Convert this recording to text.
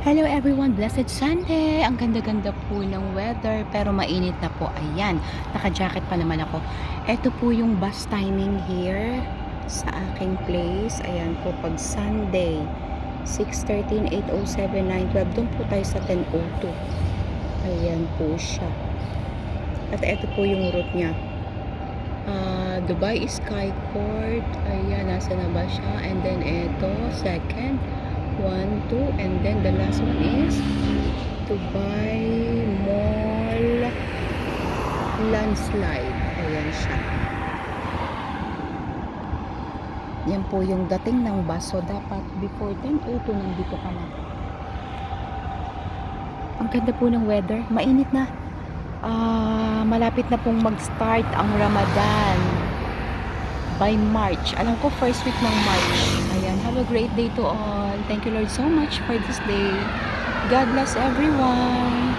Hello everyone, blessed Sunday! Ang ganda-ganda po ng weather pero mainit na po. Ayan, naka-jacket pa naman ako. Ito po yung bus timing here sa aking place. Ayan po, pag Sunday, 6:13, 8:07, 9:12, doon po tayo sa 10:02. Ayan po siya. At ito po yung route niya. Dubai Sky Court. Ayan, nasa na ba siya? And then ito, second. 1, 2, and then the last one is Dubai Mall Landslide. Ayan siya. Yan po yung dating ng bus. So, dapat before 10:02 nandito ka na. Ang ganda po ng weather. Mainit na. Malapit na pong mag-start ang Ramadan by March. Alam ko first week ng March. Ayan, have a great day to all. Thank you Lord so much for this day. God bless everyone.